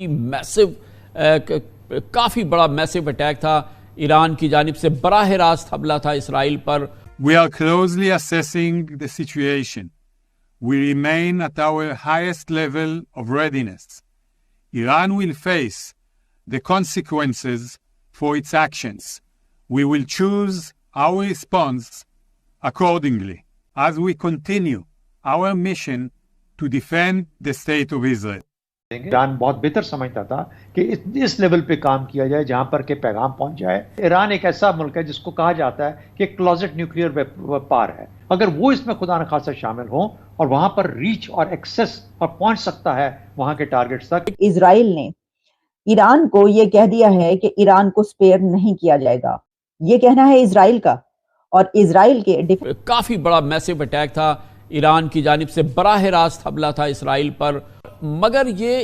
Massive काफ़ी बड़ा massive attack था ईरान की जानिब से, बराह रास्त हमला था इसराइल पर. We are closely assessing the situation. We remain at our highest level of readiness. Iran will face the consequences for its actions. We will choose our response accordingly as we continue our mission to defend the state of Israel. Iran बहुत बेहतर समझता था कि इस level पे काम किया जाए जहां पर के पैगाम पहुंच जाए. ईरान एक ऐसा मुल्क है जिसको कहा जाता है कि क्लोजेट न्यूक्लियर वेपार है. अगर वो इसमें खुदा न खासा शामिल हो और वहां पर रीच और एक्सेस और पहुंच सकता है वहां के टारगेट्स तक. इजराइल ने ईरान को ये कह दिया है कि ईरान को स्पेयर नहीं किया जाएगा. ये कहना है इजराइल का. और इजराइल के काफी बड़ा मैसिव अटैक था ईरान की जानिब से, बराह रास्त हमला था इसराइल पर. मगर ये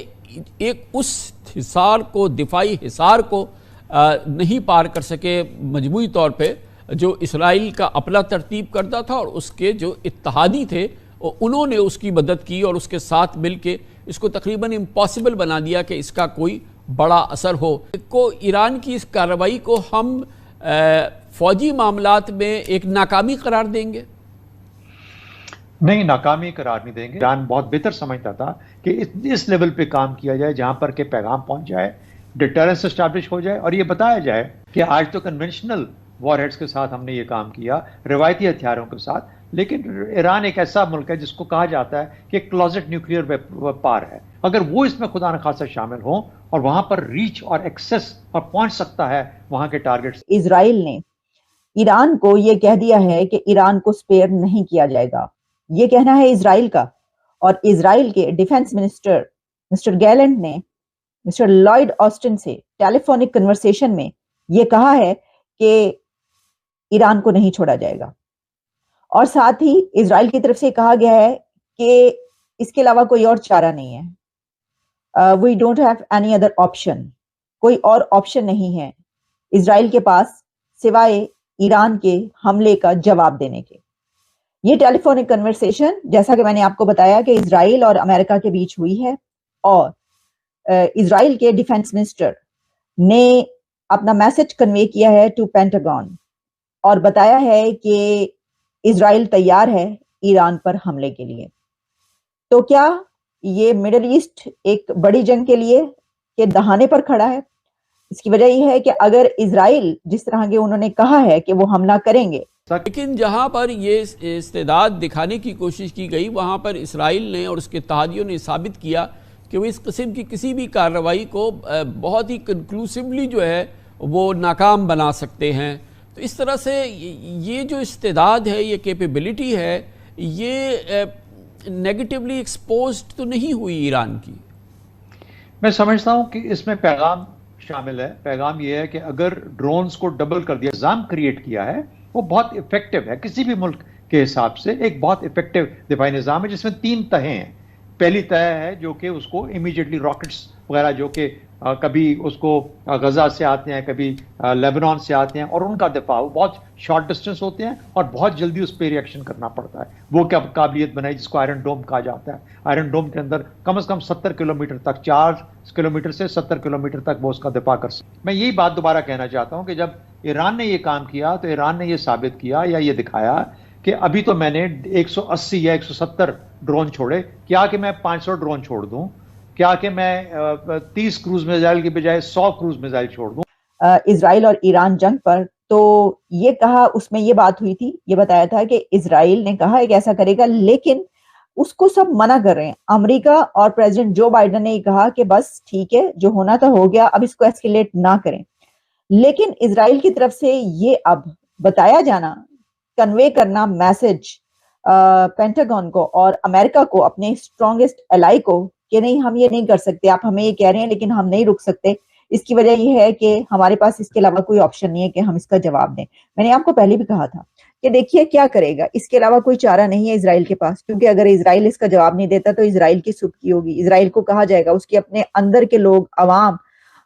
एक उस हिसार को, दिफाई हिसार को नहीं पार कर सके मजमूई तौर पे जो इसराइल का अपना तरतीब करता था, और उसके जो इत्तहादी थे उन्होंने उसकी मदद की और उसके साथ मिल के इसको तकरीबन इम्पॉसिबल बना दिया कि इसका कोई बड़ा असर हो. को ईरान की इस कार्रवाई को हम फौजी मामलात में एक नाकामी करार देंगे? नहीं, नाकामी करार नहीं देंगे. ईरान बहुत बेहतर समझता था कि इस लेवल पे काम किया जाए जहां पर के पैगाम पहुंच जाए, डिटरेंस एस्टैब्लिश हो जाए और ये बताया जाए कि आज तो कन्वेंशनल वॉरहेड्स के साथ हमने ये काम किया, रिवायती हथियारों के साथ, लेकिन ईरान एक ऐसा मुल्क है जिसको कहा जाता है कि क्लोजेट न्यूक्लियर वेपार है. अगर वो इसमें खुदा न खासा शामिल हो और वहां पर रीच और एक्सेस और पहुंच सकता है वहां के टारगेट्स. इजराइल ने ईरान को ये कह दिया है कि ईरान को स्पेयर नहीं किया जाएगा. ये कहना है इजराइल का. और इजराइल के डिफेंस मिनिस्टर मिस्टर गैलेंट ने मिस्टर लॉयड ऑस्टिन से टेलीफोनिक कन्वर्सेशन में ये कहा है कि ईरान को नहीं छोड़ा जाएगा. और साथ ही इजराइल की तरफ से कहा गया है कि इसके अलावा कोई और चारा नहीं है. We don't have any other option. कोई और ऑप्शन नहीं है इजराइल के पास सिवाय ईरान के हमले का जवाब देने के. ये टेलीफोनिक कन्वर्सेशन, जैसा कि मैंने आपको बताया, कि इजराइल और अमेरिका के बीच हुई है. और इजराइल के डिफेंस मिनिस्टर ने अपना मैसेज कन्वे किया है टू पेंटागन और बताया है कि इजराइल तैयार है ईरान पर हमले के लिए. तो क्या ये मिडिल ईस्ट एक बड़ी जंग के लिए के दहाने पर खड़ा है? इसकी वजह यह है कि अगर इजराइल जिस तरह के उन्होंने कहा है कि वो हमला करेंगे, लेकिन जहां पर ये इस्तेदाद दिखाने की कोशिश की गई, वहां पर इसराइल ने और उसके इत्तेहादियों ने साबित किया कि वो इस किस्म की किसी भी कार्रवाई को बहुत ही कंक्लूसिवली जो है वो नाकाम बना सकते हैं. तो इस तरह से ये जो इस्तेदाद है, ये कैपेबिलिटी है, ये नेगेटिवली एक्सपोज्ड तो नहीं हुई ईरान की. मैं समझता हूं कि इसमें पैगाम शामिल है. पैगाम ये है कि अगर ड्रोन्स को डबल कर दिया, निज़ाम क्रिएट किया है, वो बहुत इफेक्टिव है. किसी भी मुल्क के हिसाब से एक बहुत इफेक्टिव दिफाई निज़ाम है जिसमें 3 तहें हैं. पहली तह है जो कि उसको इमीडिएटली रॉकेट्स वगैरह जो कि कभी उसको गजा से आते हैं, कभी लेबनान से आते हैं, और उनका दिफा बहुत शॉर्ट डिस्टेंस होते हैं और बहुत जल्दी उस पर रिएक्शन करना पड़ता है. वो क्या काबिलियत बनाई जिसको आयरन डोम कहा जाता है. आयरन डोम के अंदर कम से कम 70 किलोमीटर तक, 4 किलोमीटर से 70 किलोमीटर तक वो उसका दिफा कर सकते. मैं यही बात दोबारा कहना चाहता हूँ कि जब ईरान ने ये काम किया तो ईरान ने ये साबित किया या ये दिखाया कि अभी तो मैंने 180 या 170 ड्रोन छोड़े, क्या कि मैं 500 ड्रोन छोड़ दूं, क्या कि मैं 30 क्रूज मिसाइल की बजाय 100 क्रूज मिसाइल छोड़ दूं. इजराइल और ईरान जंग पर तो ये कहा, उसमें ये बात हुई थी, ये बताया था कि इजराइल ने कहा है कि ऐसा करेगा, लेकिन उसको सब मना कर रहे हैं. अमेरिका और प्रेसिडेंट जो बाइडेन ने कहा कि बस ठीक है, जो होना था हो गया, अब इसको एस्केलेट ना करें. लेकिन इजराइल की तरफ से ये अब बताया जाना, कन्वे करना मैसेज पेंटागन को और अमेरिका को, अपने स्ट्रॉन्गेस्ट एलाई को, कि नहीं हम ये नहीं कर सकते, आप हमें ये कह रहे हैं लेकिन हम नहीं रुक सकते. इसकी वजह ये है कि हमारे पास इसके अलावा कोई ऑप्शन नहीं है कि हम इसका जवाब दें. मैंने आपको पहले भी कहा था कि देखिए क्या करेगा, इसके अलावा कोई चारा नहीं है इजराइल के पास, क्योंकि अगर इजराइल इसका जवाब नहीं देता तो इजराइल की सुबकी होगी. इजराइल को कहा जाएगा, उसके अपने अंदर के लोग, अवाम,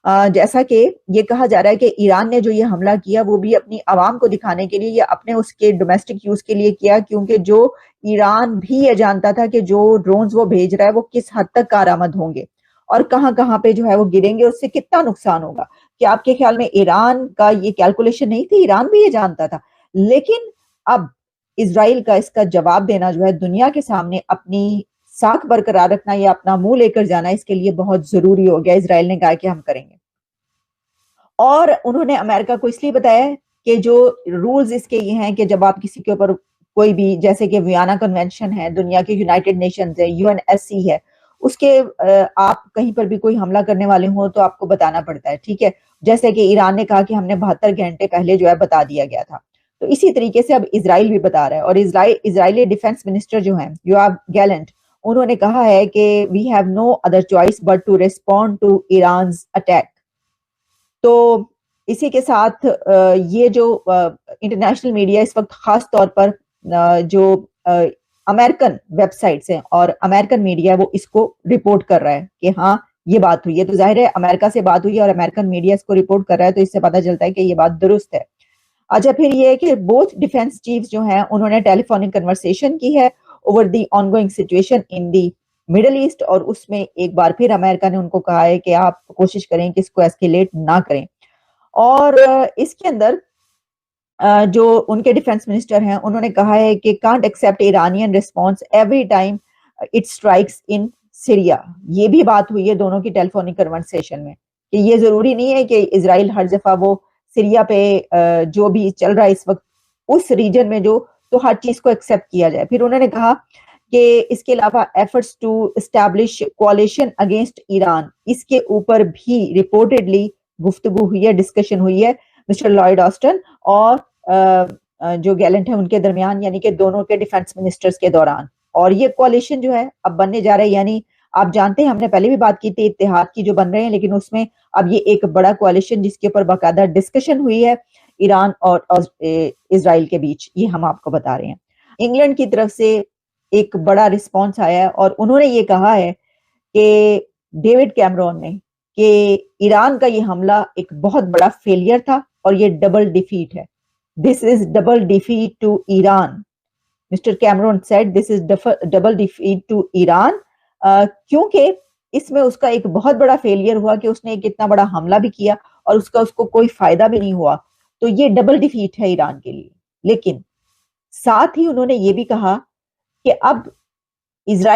जैसा कि ये कहा जा रहा है कि ईरान ने जो ये हमला किया वो भी अपनी आवाम को दिखाने के लिए या अपने उसके डोमेस्टिक यूज के लिए किया, क्योंकि जो ईरान भी ये जानता था कि जो ड्रोन्स वो भेज रहा है वो किस हद तक कारआमद होंगे اور کہاں کہاں پہ جو ہے وہ گریں گے, اس سے کتنا نقصان ہوگا. کہ آپ کے خیال میں ایران کا یہ کیلکولیشن نہیں تھی؟ ایران بھی یہ جانتا تھا, لیکن اب اسرائیل کا اس کا جواب دینا جو ہے دنیا کے سامنے, اپنی ساکھ برقرار رکھنا یا اپنا منہ لے کر جانا, اس کے لیے بہت ضروری ہو گیا. اسرائیل نے کہا کہ ہم کریں گے, اور انہوں نے امریکہ کو اس لیے بتایا کہ جو رولز اس کے یہ ہیں کہ جب آپ کسی کے اوپر کوئی بھی, جیسے کہ ویانا کنونشن ہے, دنیا کے یونائٹڈ نیشنز ہے, UNSC ہے, اس کے آپ کہیں پر بھی کوئی حملہ کرنے والے ہوں تو آپ کو بتانا پڑتا ہے, ٹھیک ہے. جیسے کہ ایران نے کہا کہ ہم نے 72 گھنٹے پہلے جو ہے بتا دیا گیا تھا, تو اسی طریقے سے اب اسرائیل بھی بتا رہا ہے. اور اسرائیلی ڈیفنس منسٹر جو ہیں یوآف گیلنٹ, انہوں نے کہا ہے کہ we have no other choice but to respond to Iran's attack. تو اسی کے ساتھ یہ جو انٹرنیشنل میڈیا اس وقت خاص طور پر جو امریکن ویب سائٹس ہیں اور امریکن میڈیا, وہ اس کو رپورٹ کر رہا ہے کہ ہاں یہ بات ہوئی ہے. تو ظاہر ہے امریکہ سے بات ہوئی ہے اور امریکن میڈیا اس کو رپورٹ کر رہا ہے, تو اس سے پتہ چلتا ہے کہ یہ بات درست ہے. اچھا, پھر یہ کہ بوتھ ڈیفنس چیفز جو ہیں انہوں نے ٹیلی فونک کنورسیشن کی ہے over the ongoing situation in the Middle East, اور اس میں ایک بار پھر امریکہ نے ان کو کہا ہے کہ آپ کوشش کریں کہ اس کو ایسکیلیٹ نہ کریں. اور اس کے اندر جو ان کے ڈیفنس منسٹر ہیں انہوں نے کہا ہے کہ can't accept Iranian response every time it strikes in Syria. یہ بھی بات ہوئی ہے دونوں کی ٹیلی فونک کنورسیشن میں کہ یہ ضروری نہیں ہے کہ اسرائیل ہر دفعہ وہ سیریا پہ جو بھی چل رہا ہے اس وقت اس ریجن میں جو, تو ہر چیز کو ایکسپٹ کیا جائے. پھر انہوں نے کہا کہ اس کے علاوہ efforts to establish coalition against Iran, اس کے اوپر بھی رپورٹڈلی گفتگو ہوئی ہے, ڈسکشن ہوئی ہے مسٹر لائیڈ آسٹن اور جو گیلنٹ ہیں ان کے درمیان, یعنی کہ دونوں کے ڈیفنس منسٹرز کے دوران. اور یہ کوalition جو ہے اب بننے جا رہا ہے, یعنی آپ جانتے ہیں ہم نے پہلے بھی بات کی تھی اتحاد کی جو بن رہے ہیں, لیکن اس میں اب یہ ایک بڑا کوalition جس کے اوپر باقاعدہ ڈسکشن ہوئی ہے ایران اور اسرائیل کے بیچ, یہ ہم آپ کو بتا رہے ہیں. انگلینڈ کی طرف سے ایک بڑا رسپانس آیا ہے اور انہوں نے یہ کہا ہے کہ ڈیوڈ کیمرون نے کہ ایران کا یہ حملہ ایک بہت بڑا فیلئر تھا اور یہ ڈبل ڈیفیٹ ہے. This is double defeat to Iran. Mr Cameron said this is double defeat to Iran, کیونکہ اس میں اس کا ایک بہت بڑا فیلئر ہوا کہ اس نے ایک اتنا بڑا حملہ بھی کیا اور اس کو کوئی فائدہ بھی نہیں ہوا. تو یہ ڈبل ڈیفیٹ ہے ایران کے لیے. لیکن ساتھ ہی انہوں نے یہ بھی کہا کہ اب اسرائیل